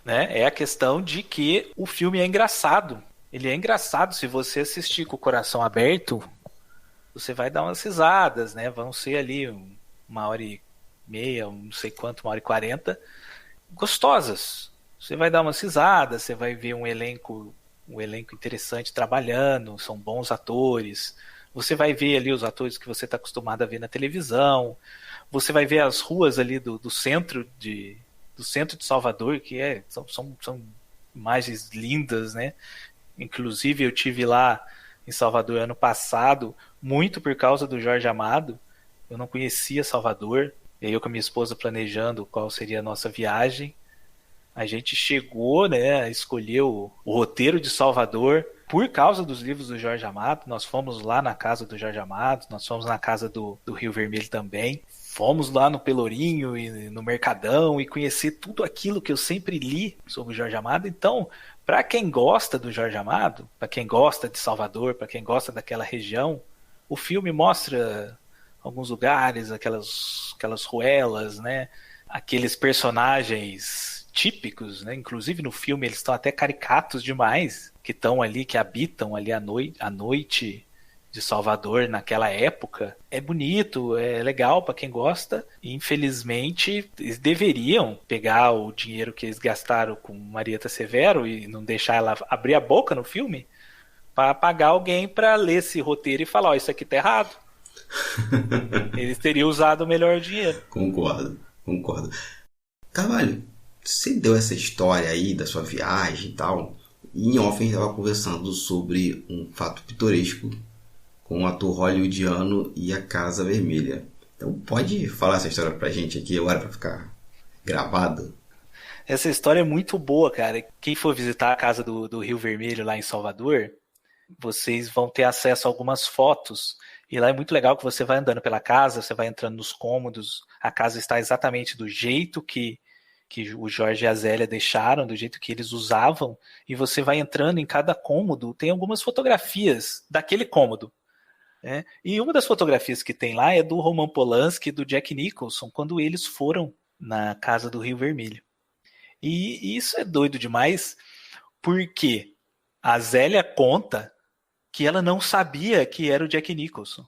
né, é a questão de que o filme é engraçado. Ele é engraçado. Se você assistir com o coração aberto, você vai dar umas risadas, né? Vão ser ali 1h30, não sei quanto, 1h40, gostosas. Você vai dar umas risadas, você vai ver um elenco interessante trabalhando, são bons atores. Você vai ver ali os atores que você está acostumado a ver na televisão. Você vai ver as ruas ali do centro de Salvador, que são imagens lindas, né? Inclusive eu tive lá em Salvador ano passado, muito por causa do Jorge Amado. Eu não conhecia Salvador, e aí eu com a minha esposa planejando qual seria a nossa viagem. A gente chegou, né, a escolher o roteiro de Salvador por causa dos livros do Jorge Amado. Nós fomos lá na casa do Jorge Amado, nós fomos na casa do Rio Vermelho também. Fomos lá no Pelourinho e no Mercadão e conhecer tudo aquilo que eu sempre li sobre o Jorge Amado. Então, para quem gosta do Jorge Amado, para quem gosta de Salvador, para quem gosta daquela região, o filme mostra alguns lugares, aquelas ruelas, né? Aqueles personagens típicos, né? Inclusive no filme eles estão até caricatos demais, que estão ali, que habitam ali à noite de Salvador naquela época. É bonito, é legal para quem gosta. E, infelizmente, eles deveriam pegar o dinheiro que eles gastaram com Marieta Severo e não deixar ela abrir a boca no filme para pagar alguém para ler esse roteiro e falar, isso aqui tá errado. Eles teriam usado melhor o dinheiro. Concordo. Carvalho, você deu essa história aí da sua viagem e tal, e em off a gente estava conversando sobre um fato pitoresco com o ator hollywoodiano e a Casa Vermelha. Então pode falar essa história pra gente aqui agora pra ficar gravado? Essa história é muito boa, cara. Quem for visitar a Casa do Rio Vermelho lá em Salvador, vocês vão ter acesso a algumas fotos. E lá é muito legal que você vai andando pela casa, você vai entrando nos cômodos, a casa está exatamente do jeito que o Jorge e a Zélia deixaram, do jeito que eles usavam, e você vai entrando em cada cômodo, tem algumas fotografias daquele cômodo. E uma das fotografias que tem lá é do Roman Polanski e do Jack Nicholson, quando eles foram na Casa do Rio Vermelho. E isso é doido demais, porque a Zélia conta que ela não sabia que era o Jack Nicholson.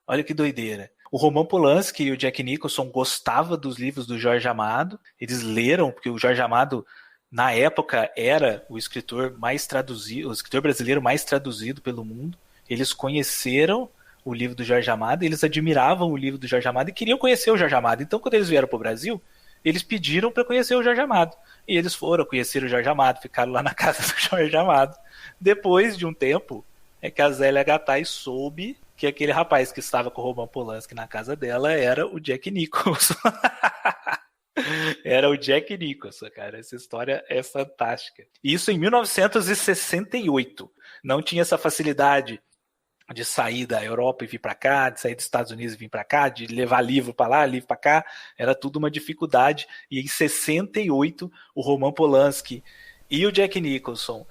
Olha que doideira. O Roman Polanski e o Jack Nicholson gostavam dos livros do Jorge Amado, eles leram, porque o Jorge Amado, na época, era o escritor mais traduzido, o escritor brasileiro mais traduzido pelo mundo. Eles conheceram o livro do Jorge Amado, eles admiravam o livro do Jorge Amado e queriam conhecer o Jorge Amado. Então, quando eles vieram para o Brasil, eles pediram para conhecer o Jorge Amado. E eles foram conhecer o Jorge Amado, ficaram lá na casa do Jorge Amado. Depois de um tempo, é que a Zélia Gattai soube que aquele rapaz que estava com o Roman Polanski na casa dela era o Jack Nicholson. Era o Jack Nicholson, cara. Essa história é fantástica. Isso em 1968. Não tinha essa facilidade de sair da Europa e vir para cá, de sair dos Estados Unidos e vir para cá, de levar livro para lá, livro para cá. Era tudo uma dificuldade. E em 68, o Roman Polanski e o Jack Nicholson,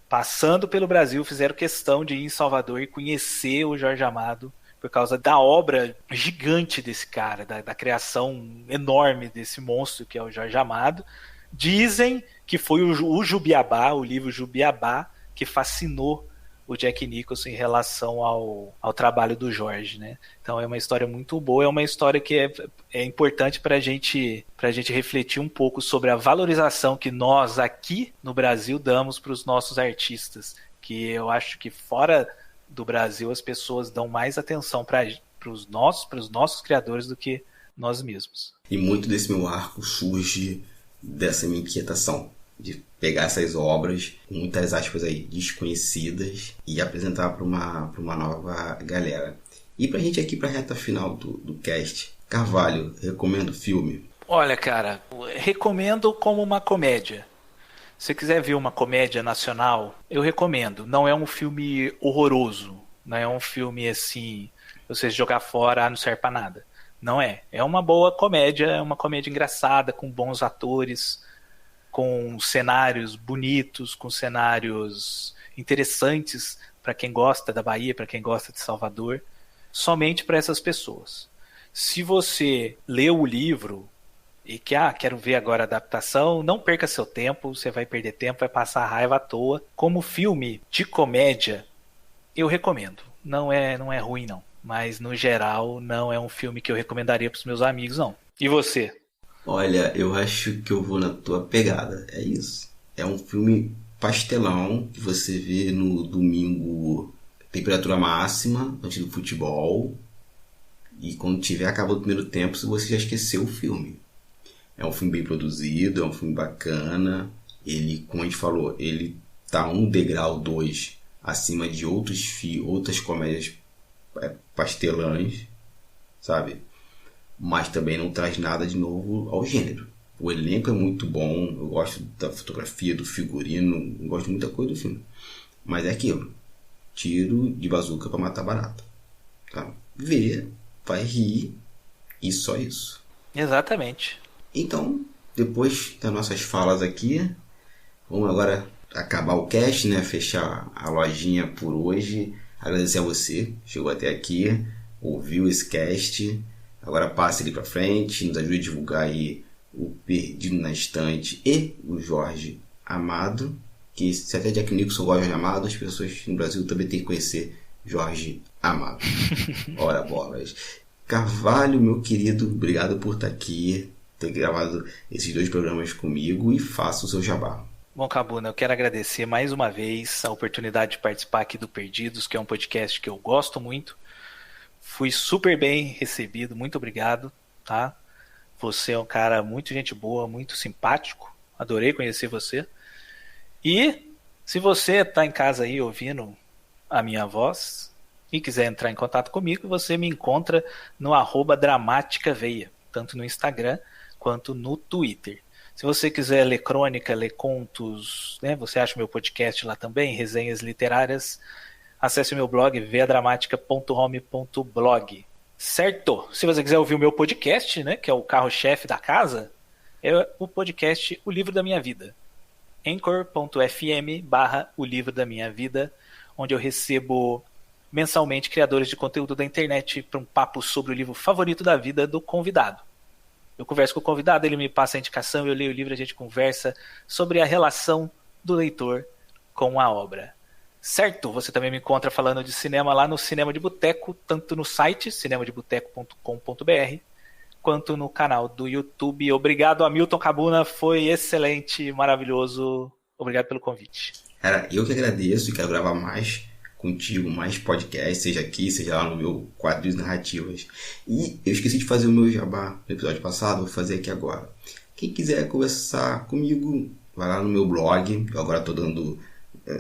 passando pelo Brasil, fizeram questão de ir em Salvador e conhecer o Jorge Amado, por causa da obra gigante desse cara, da criação enorme desse monstro que é o Jorge Amado. Dizem que foi o Jubiabá, o livro Jubiabá, que fascinou o Jack Nicholson em relação ao trabalho do Jorge, né? Então é uma história muito boa, é uma história que é importante para a gente refletir um pouco sobre a valorização que nós aqui no Brasil damos para os nossos artistas, que eu acho que fora do Brasil as pessoas dão mais atenção para os nossos criadores do que nós mesmos. E muito desse meu arco surge dessa minha inquietação de pegar essas obras, com muitas aspas aí, desconhecidas, e apresentar para uma nova galera. E pra gente aqui, pra reta final do cast, Carvalho, recomendo o filme? Olha, cara, recomendo como uma comédia. Se você quiser ver uma comédia nacional, eu recomendo. Não é um filme horroroso, não é um filme assim, você jogar fora, não serve pra nada. Não é. É uma boa comédia, é uma comédia engraçada, com bons atores, com cenários bonitos, com cenários interessantes para quem gosta da Bahia, para quem gosta de Salvador, somente para essas pessoas. Se você leu o livro e que quero ver agora a adaptação, não perca seu tempo, você vai perder tempo, vai passar raiva à toa. Como filme de comédia, eu recomendo. Não é ruim, não. Mas, no geral, não é um filme que eu recomendaria para os meus amigos, não. E você? Olha, eu acho que eu vou na tua pegada. É isso. É um filme pastelão que você vê no domingo, temperatura máxima, antes do futebol. E quando tiver acabado o primeiro tempo, você já esqueceu o filme. É um filme bem produzido, é um filme bacana. Ele, como a gente falou, ele tá um degrau, 2 acima de outras comédias pastelãs, sabe? Mas também não traz nada de novo ao gênero. O elenco é muito bom, eu gosto da fotografia, do figurino, eu gosto de muita coisa do filme. Mas é aquilo, tiro de bazuca pra matar barata. Tá? Vê, vai rir e só isso. Exatamente. Então, depois das nossas falas aqui, vamos agora acabar o cast, né? Fechar a lojinha por hoje. Agradecer a você, chegou até aqui, ouviu esse cast. Agora passe ele para frente, nos ajude a divulgar aí o Perdido na Estante e o Jorge Amado. Que se até Jack Nicholson gosta de Jorge Amado, as pessoas no Brasil também têm que conhecer Jorge Amado. Ora bolas. Carvalho, meu querido, obrigado por estar aqui, ter gravado esses 2 programas comigo, e faça o seu jabá. Bom, Cabuna, eu quero agradecer mais uma vez a oportunidade de participar aqui do Perdidos, que é um podcast que eu gosto muito. Fui super bem recebido, muito obrigado, tá? Você é um cara muito gente boa, muito simpático, adorei conhecer você. E se você está em casa aí ouvindo a minha voz e quiser entrar em contato comigo, você me encontra no @dramaticaveia, tanto no Instagram quanto no Twitter. Se você quiser ler crônica, ler contos, né, você acha o meu podcast lá também, resenhas literárias, acesse o meu blog, veadramatica.home.blog. Certo? Se você quiser ouvir o meu podcast, né, que é o carro-chefe da casa, é o podcast O Livro da Minha Vida. anchor.fm/O Livro da Minha Vida, onde eu recebo mensalmente criadores de conteúdo da internet para um papo sobre o livro favorito da vida do convidado. Eu converso com o convidado, ele me passa a indicação, eu leio o livro, a gente conversa sobre a relação do leitor com a obra. Certo? Você também me encontra falando de cinema lá no Cinema de Boteco, tanto no site cinemadeboteco.com.br, quanto no canal do YouTube. Obrigado, Hamilton Cabuna, foi excelente, maravilhoso. Obrigado pelo convite. Cara, eu que agradeço e quero gravar mais contigo, mais podcast, seja aqui, seja lá no meu Quadrinhos Narrativas. E eu esqueci de fazer o meu jabá no episódio passado, vou fazer aqui agora. Quem quiser conversar comigo, vai lá no meu blog, eu agora estou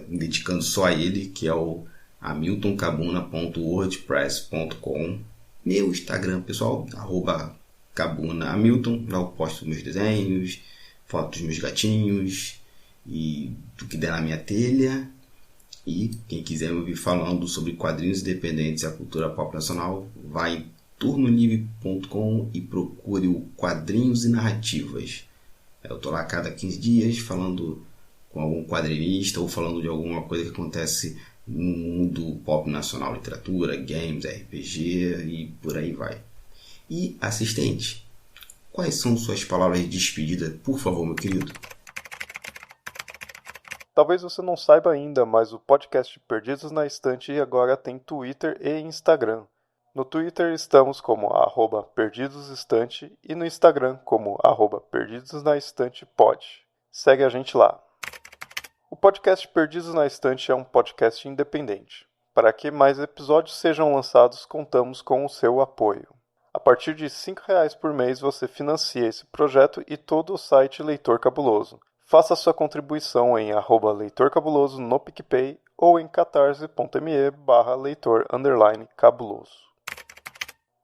me dedicando só a ele, que é o hamiltoncabuna.wordpress.com. Meu Instagram, pessoal, @cabunahamilton, lá eu posto meus desenhos, fotos dos meus gatinhos e do que der na minha telha. E quem quiser me ouvir falando sobre quadrinhos independentes e a cultura pop nacional, vai em turnolivre.com e procure o Quadrinhos e Narrativas. Eu tô lá a cada 15 dias falando com algum quadrinista ou falando de alguma coisa que acontece no mundo pop nacional, literatura, games, RPG e por aí vai. E assistente, quais são suas palavras de despedida, por favor, meu querido? Talvez você não saiba ainda, mas o podcast Perdidos na Estante agora tem Twitter e Instagram. No Twitter estamos como @perdidosestante e no Instagram como @perdidosnaestantepod. Segue a gente lá. O podcast Perdidos na Estante é um podcast independente. Para que mais episódios sejam lançados, contamos com o seu apoio. A partir de R$ 5,00 por mês você financia esse projeto e todo o site Leitor Cabuloso. Faça sua contribuição em @leitorcabuloso no PicPay ou em catarse.me/leitor_cabuloso.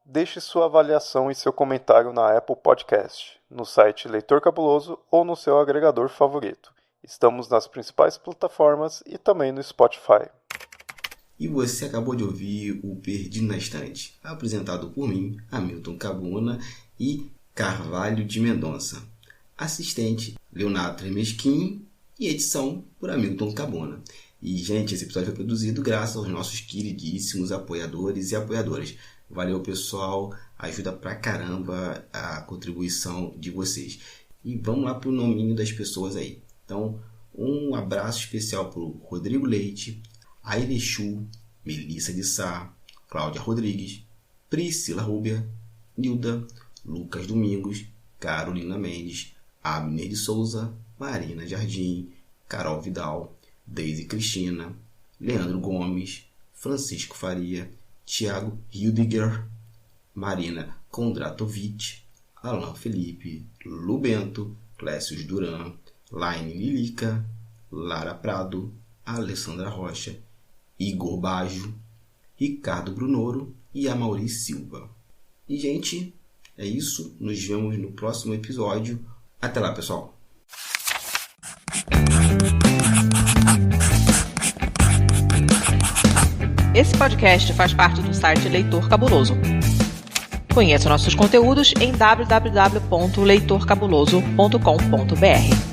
Deixe sua avaliação e seu comentário na Apple Podcast, no site Leitor Cabuloso ou no seu agregador favorito. Estamos nas principais plataformas e também no Spotify. E você acabou de ouvir o Perdido na Estante, apresentado por mim, Hamilton Cabuna e Carvalho de Mendonça. Assistente, Leonardo Tremesquim e edição por Hamilton Cabuna. E, gente, esse episódio foi produzido graças aos nossos queridíssimos apoiadores e apoiadoras. Valeu, pessoal. Ajuda pra caramba a contribuição de vocês. E vamos lá pro nominho das pessoas aí. Então, um abraço especial pro Rodrigo Leite, Airechu, Melissa de Sá, Cláudia Rodrigues, Priscila Rúbia, Nilda, Lucas Domingos, Carolina Mendes, Abner de Souza, Marina Jardim, Carol Vidal, Deise Cristina, Leandro Gomes, Francisco Faria, Thiago Hildiger, Marina Kondratovic, Alan Felipe, Lu Bento, Clécius Duran, Laine Lilica, Lara Prado, Alessandra Rocha, Igor Baggio, Ricardo Brunoro e Amaury Silva. E, gente, é isso. Nos vemos no próximo episódio. Até lá, pessoal. Esse podcast faz parte do site Leitor Cabuloso. Conheça nossos conteúdos em www.leitorcabuloso.com.br.